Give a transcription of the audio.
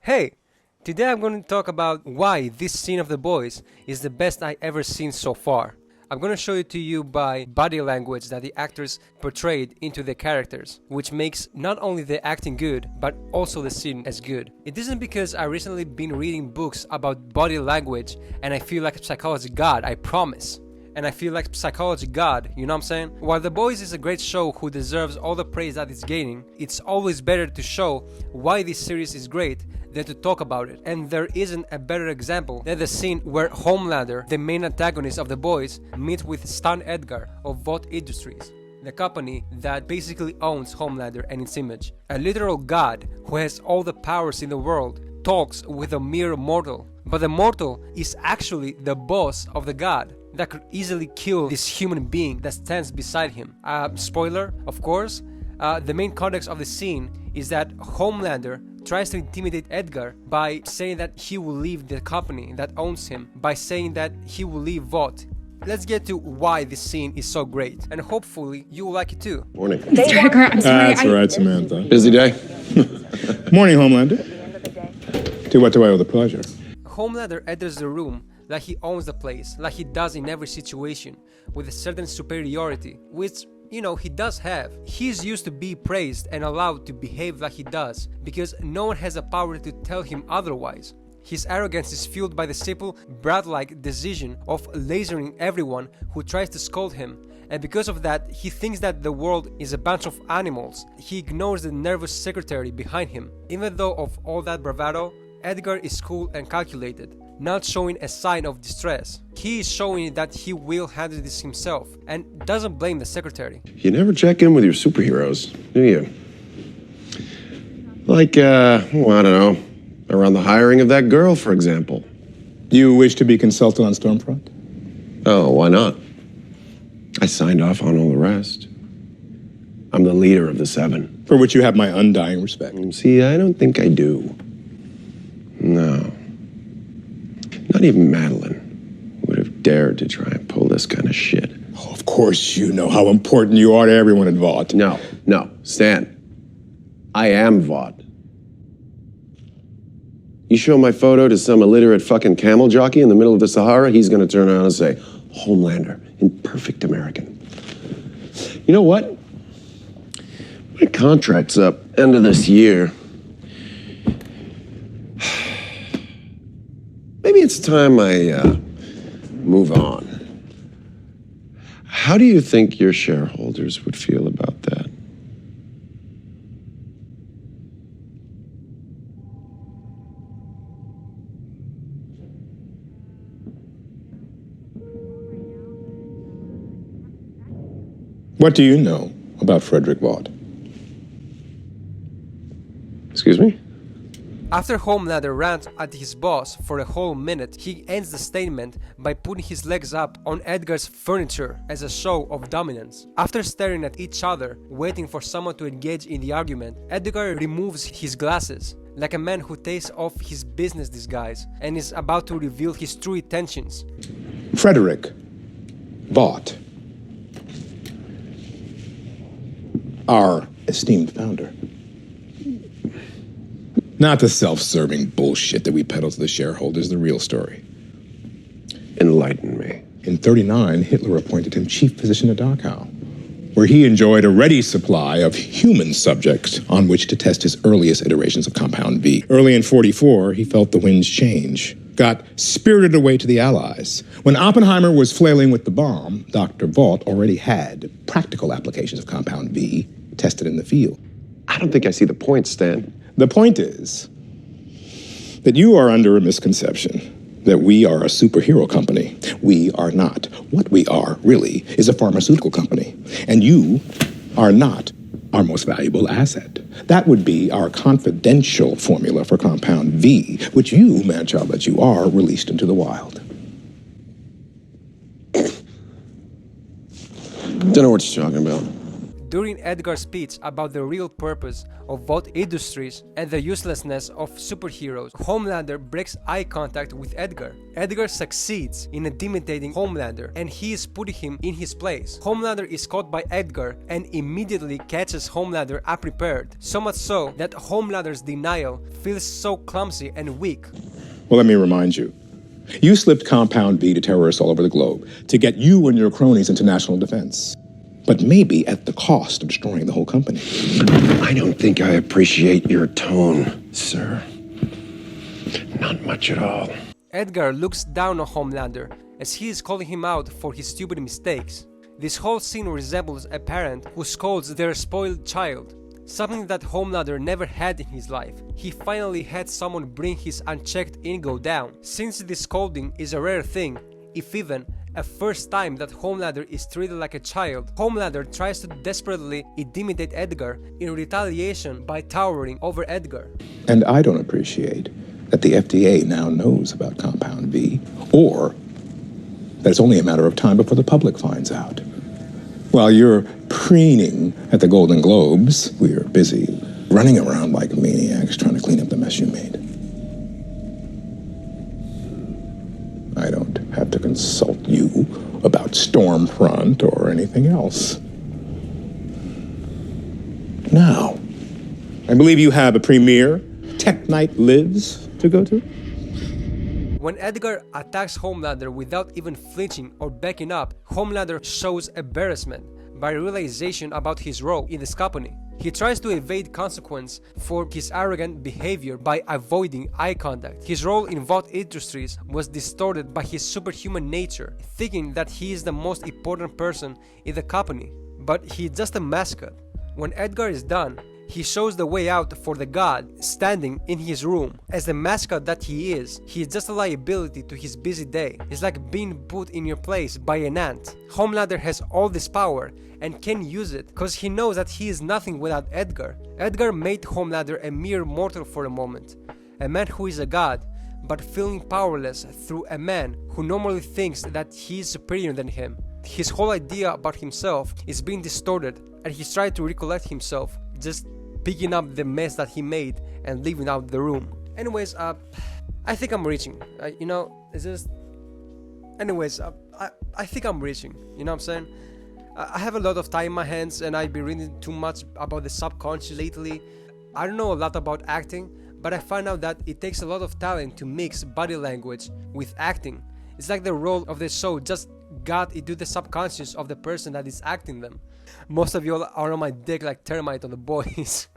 Hey! Today I'm going to talk about why this scene of The Boys is the best I ever seen so far. I'm going to show it to you by body language that the actors portrayed into their characters, which makes not only the acting good, but also the scene as good. It isn't because I recently been reading books about body language and I feel like a psychology god, I promise. And I feel like psychology god, you know what I'm saying? While The Boys is a great show who deserves all the praise that it's gaining, it's always better to show why this series is great than to talk about it. And there isn't a better example than the scene where Homelander, the main antagonist of The Boys, meets with Stan Edgar of Vought Industries, the company that basically owns Homelander and its image. A literal god who has all the powers in the world talks with a mere mortal, but the mortal is actually the boss of the god that could easily kill this human being that stands beside him. Spoiler, of course. The main context of the scene is that Homelander tries to intimidate Edgar by saying that he will leave the company that owns him, by saying that he will leave Vought. Let's get to why this scene is so great, and hopefully you will like it too. Morning. Mr. Edgar, I'm sorry. That's all right, Samantha. Busy day? Morning, Homelander. To what do I owe the pleasure? Homelander enters the room like he owns the place, like he does in every situation, with a certain superiority, which, you know, he does have. He's used to be praised and allowed to behave like he does, because no one has the power to tell him otherwise. His arrogance is fueled by the simple, brat-like decision of lasering everyone who tries to scold him, and because of that, he thinks that the world is a bunch of animals. He ignores the nervous secretary behind him. Even though of all that bravado, Edgar is cool and calculated, not showing a sign of distress. He is showing that he will handle this himself and doesn't blame the secretary. You never check in with your superheroes, do you? Like, I don't know, around the hiring of that girl, for example. You wish to be consulted on Stormfront? Oh, why not? I signed off on all the rest. I'm the leader of the Seven. For which you have my undying respect. See, I don't think I do. No. Not even Madeline would have dared to try and pull this kind of shit. Oh, of course you know how important you are to everyone at Vought. No, Stan. I am Vought. You show my photo to some illiterate fucking camel jockey in the middle of the Sahara, he's gonna turn around and say, Homelander, in perfect American. You know what? My contract's up end of this year. Maybe it's time I move on. How do you think your shareholders would feel about that? What do you know about Frederick Vought? Excuse me? After Homelander rants at his boss for a whole minute, he ends the statement by putting his legs up on Edgar's furniture as a show of dominance. After staring at each other, waiting for someone to engage in the argument, Edgar removes his glasses, like a man who takes off his business disguise and is about to reveal his true intentions. Frederick Vought, our esteemed founder. Not the self-serving bullshit that we peddle to the shareholders, the real story. Enlighten me. In '39, Hitler appointed him chief physician at Dachau, where he enjoyed a ready supply of human subjects on which to test his earliest iterations of Compound V. Early in '44, he felt the winds change, got spirited away to the Allies. When Oppenheimer was flailing with the bomb, Dr. Vought already had practical applications of Compound V tested in the field. I don't think I see the point, Stan. The point is that you are under a misconception that we are a superhero company. We are not. What we are, really, is a pharmaceutical company. And you are not our most valuable asset. That would be our confidential formula for Compound V, which you, man-child that you are, released into the wild. Don't know what you're talking about. During Edgar's speech about the real purpose of both industries and the uselessness of superheroes, Homelander breaks eye contact with Edgar. Edgar succeeds in intimidating Homelander, and he is putting him in his place. Homelander is caught by Edgar and immediately catches Homelander unprepared, so much so that Homelander's denial feels so clumsy and weak. Well, let me remind you. You slipped Compound B to terrorists all over the globe to get you and your cronies into national defense. But maybe at the cost of destroying the whole company. I don't think I appreciate your tone, sir. Not much at all. Edgar looks down on Homelander as he is calling him out for his stupid mistakes. This whole scene resembles a parent who scolds their spoiled child, something that Homelander never had in his life. He finally had someone bring his unchecked ego down. Since this scolding is a rare thing, if even a first time that Homelander is treated like a child, Homelander tries to desperately intimidate Edgar in retaliation by towering over Edgar. And I don't appreciate that the FDA now knows about Compound B, or that it's only a matter of time before the public finds out. While you're preening at the Golden Globes, we're busy running around like maniacs trying to clean up the mess you made. I don't have to consult you about Stormfront or anything else. Now, I believe you have a premiere, Tech Night Lives, to go to? When Edgar attacks Homelander without even flinching or backing up, Homelander shows embarrassment by realization about his role in this company. He tries to evade consequence for his arrogant behavior by avoiding eye contact. His role in both industries was distorted by his superhuman nature, thinking that he is the most important person in the company, but he's just a mascot. When Edgar is done, he shows the way out for the god standing in his room. As the mascot that he is just a liability to his busy day. It's like being put in your place by an ant. Homelander has all this power and can use it because he knows that he is nothing without Edgar. Edgar made Homelander a mere mortal for a moment, a man who is a god, but feeling powerless through a man who normally thinks that he is superior than him. His whole idea about himself is being distorted, and he's trying to recollect himself, just picking up the mess that he made and leaving out the room. Anyways, I think I'm reaching. It's just... Anyways, I think I'm reaching. You know what I'm saying? I have a lot of time in my hands, and I've been reading too much about the subconscious lately. I don't know a lot about acting, but I found out that it takes a lot of talent to mix body language with acting. It's like the role of the show just got into the subconscious of the person that is acting them. Most of you all are on my dick like termite on The Boys.